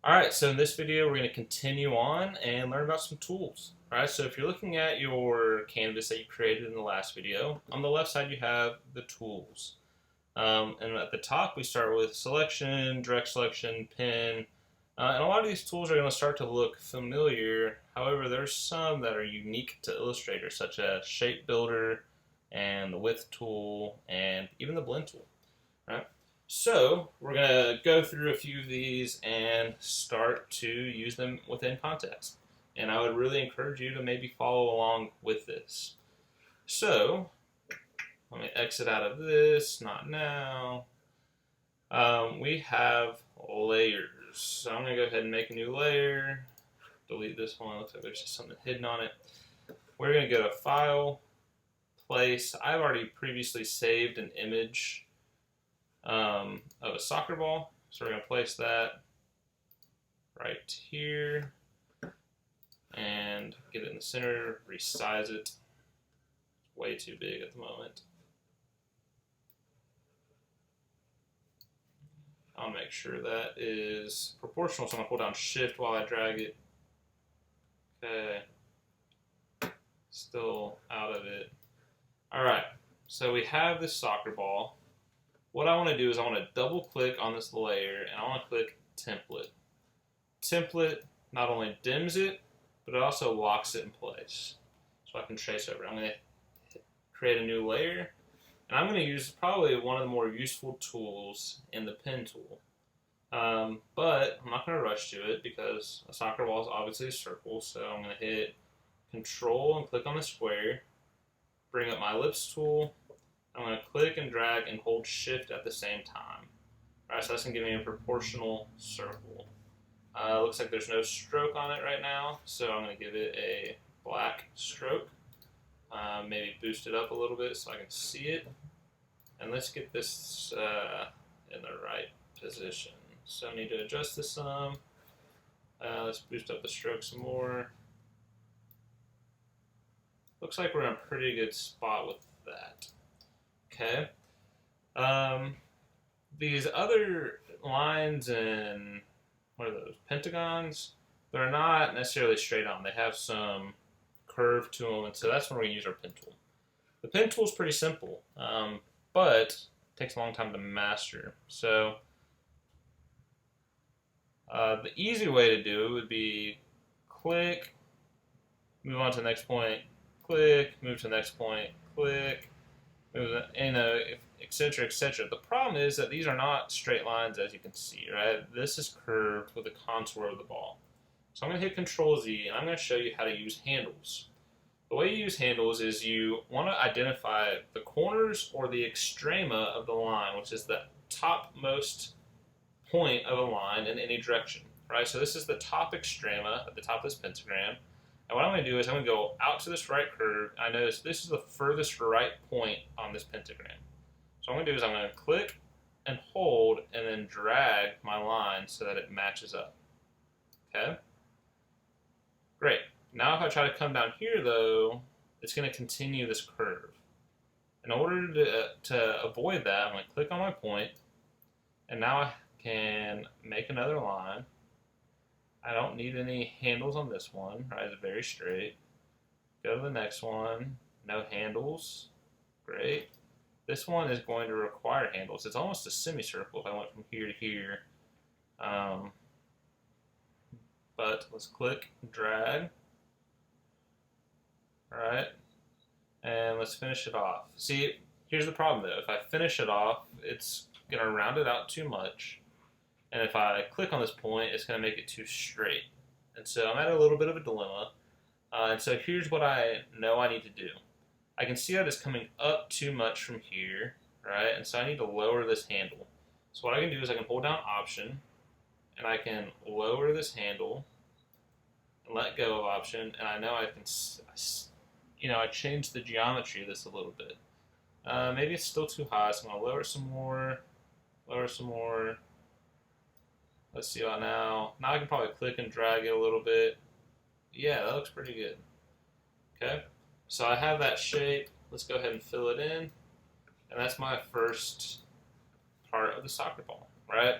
Alright, so in this video we're going to continue on and learn about some tools. Alright, so if you're looking at your canvas that you created in the last video, on the left side you have the tools. And at the top we start with selection, direct selection, pen, and a lot of these tools are going to start to look familiar. However, there's some that are unique to Illustrator, such as shape builder and the width tool and even the blend tool. Right? So we're going to go through a few of these and start to use them within context. And I would really encourage you to maybe follow along with this. So let me exit out of this, not now. We have layers. So I'm going to go ahead and make a new layer. Delete this one. Looks like there's just something hidden on it. We're going to go to File, Place. I've already previously saved an image of a soccer ball. So we're going to place that right here and get it in the center, resize it. It's way too big at the moment. I'll make sure that is proportional, so I'm going to pull down Shift while I drag it. Okay. Still out of it. Alright, so we have this soccer ball. What I want to do is I want to double click on this layer and I want to click Template. Template not only dims it, but it also locks it in place. So I can trace over. I'm going to create a new layer. And I'm going to use probably one of the more useful tools in the pen tool. But I'm not going to rush to it because a soccer ball is obviously a circle. So I'm going to hit Control and click on the square. Bring up my ellipse tool. I'm going to click and drag and hold Shift at the same time. Alright, so that's going to give me a proportional circle. Looks like there's no stroke on it right now. So I'm going to give it a black stroke. Maybe boost it up a little bit so I can see it. And let's get this in the right position. So I need to adjust this some. Let's boost up the stroke some more. Looks like we're in a pretty good spot with that. Okay. These other lines and what are those? Pentagons? They're not necessarily straight on. They have some curve to them, and so that's when we're going to use our pen tool. The pen tool is pretty simple, but it takes a long time to master. So the easy way to do it would be click, move on to the next point, click, move to the next point, click, move, etc., etc. The problem is that these are not straight lines, as you can see, right? This is curved with the contour of the ball. So I'm going to hit Control Z, and I'm going to show you how to use handles. The way you use handles is you want to identify the corners or the extrema of the line, which is the topmost point of a line in any direction, right? So this is the top extrema at the top of this pentagram. And what I'm going to do is I'm going to go out to this right curve. I notice this is the furthest right point on this pentagram. So what I'm going to do is I'm going to click and hold and then drag my line so that it matches up. Okay? Great. Now if I try to come down here though, it's going to continue this curve. In order to avoid that, I'm going to click on my point, and now I can make another line. I don't need any handles on this one, right? It's very straight. Go to the next one, no handles. Great. This one is going to require handles. It's almost a semicircle if I went from here to here. But let's click, drag. Alright, and let's finish it off. See, here's the problem though. If I finish it off, it's going to round it out too much. And if I click on this point, it's going to make it too straight. And so I'm at a little bit of a dilemma. And so here's what I know I need to do. I can see that it's coming up too much from here, right? And so I need to lower this handle. So what I can do is I can hold down Option, and I can lower this handle and let go of Option, and I know I can, I changed the geometry of this a little bit. Maybe it's still too high, so I'm going to lower some more, lower some more. Let's see about now. Now I can probably click and drag it a little bit. Yeah, that looks pretty good. Okay, so I have that shape. Let's go ahead and fill it in. And that's my first part of the soccer ball, right?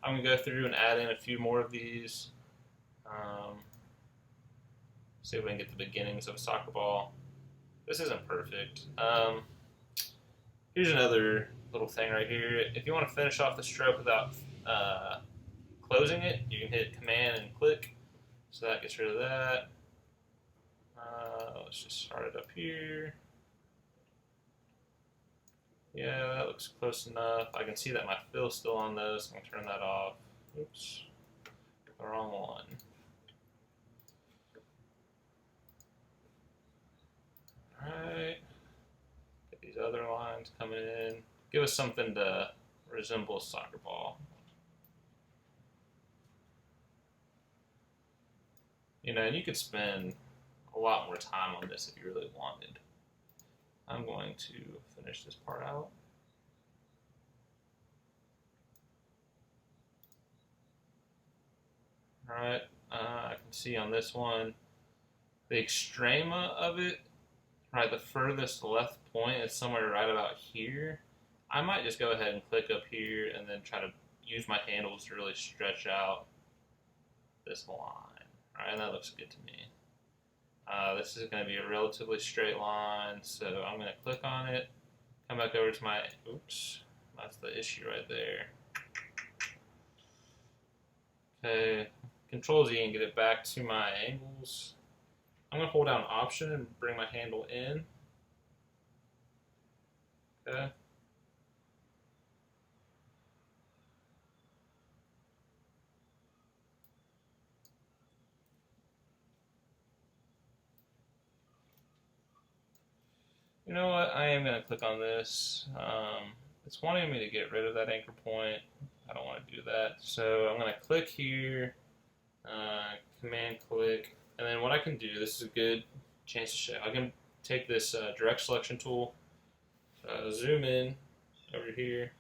I'm going to go through and add in a few more of these. See if we can get the beginnings of a soccer ball. This isn't perfect. Here's another little thing right here. If you want to finish off the stroke without closing it, you can hit Command and click. So that gets rid of that. Let's just start it up here. Yeah, that looks close enough. I can see that my fill's still on those. I'm going to turn that off. Oops. The wrong one. Alright. Get these other lines coming in. Give us something to resemble a soccer ball. You know, and you could spend a lot more time on this if you really wanted. I'm going to finish this part out. Alright, I can see on this one, the extrema of it, right, the furthest left point is somewhere right about here. I might just go ahead and click up here and then try to use my handles to really stretch out this line. Alright, and that looks good to me. This is going to be a relatively straight line, so I'm going to click on it, come back over to my, oops, that's the issue right there. Okay, Control Z and get it back to my angles. I'm going to hold down Option and bring my handle in. Okay. You know what? I am going to click on this. It's wanting me to get rid of that anchor point. I don't want to do that. So I'm going to click here, Command click, and then what I can do, this is a good chance to show. I can take this direct selection tool, zoom in over here.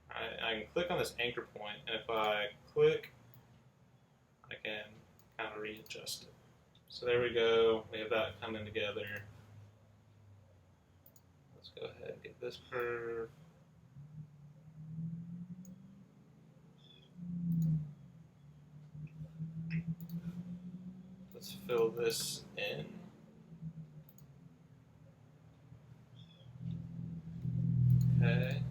I can click on this anchor point, and if I click, I can kind of readjust it. So there we go. We have that coming together. Let's go ahead and get this curve. Let's fill this in. Okay.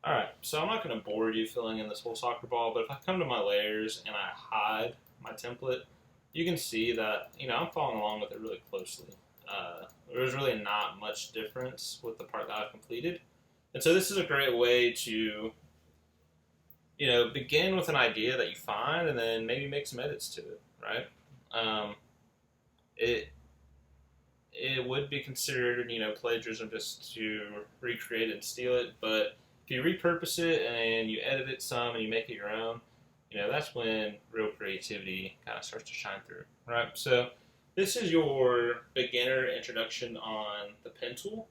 Alright, so I'm not going to bore you filling in this whole soccer ball, but if I come to my layers and I hide my template, you can see that, you know, I'm following along with it really closely. There's really not much difference with the part that I've completed. And so this is a great way to, you know, begin with an idea that you find and then maybe make some edits to it, right? It would be considered, you know, plagiarism just to recreate it and steal it, but if you repurpose it and you edit it some and you make it your own, you know, that's when real creativity kind of starts to shine through, right? So this is your beginner introduction on the pen tool.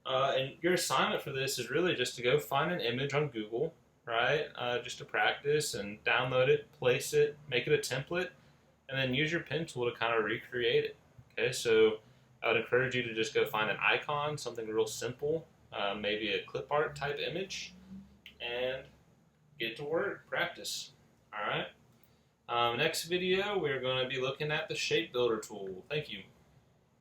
And your assignment for this is really just to go find an image on Google, right? Just to practice and download it, place it, make it a template, and then use your pen tool to kind of recreate it. Okay, so I would encourage you to just go find an icon, something real simple, maybe a clip art type image, and get to work, practice. All right. Next video, we're going to be looking at the shape builder tool. Thank you.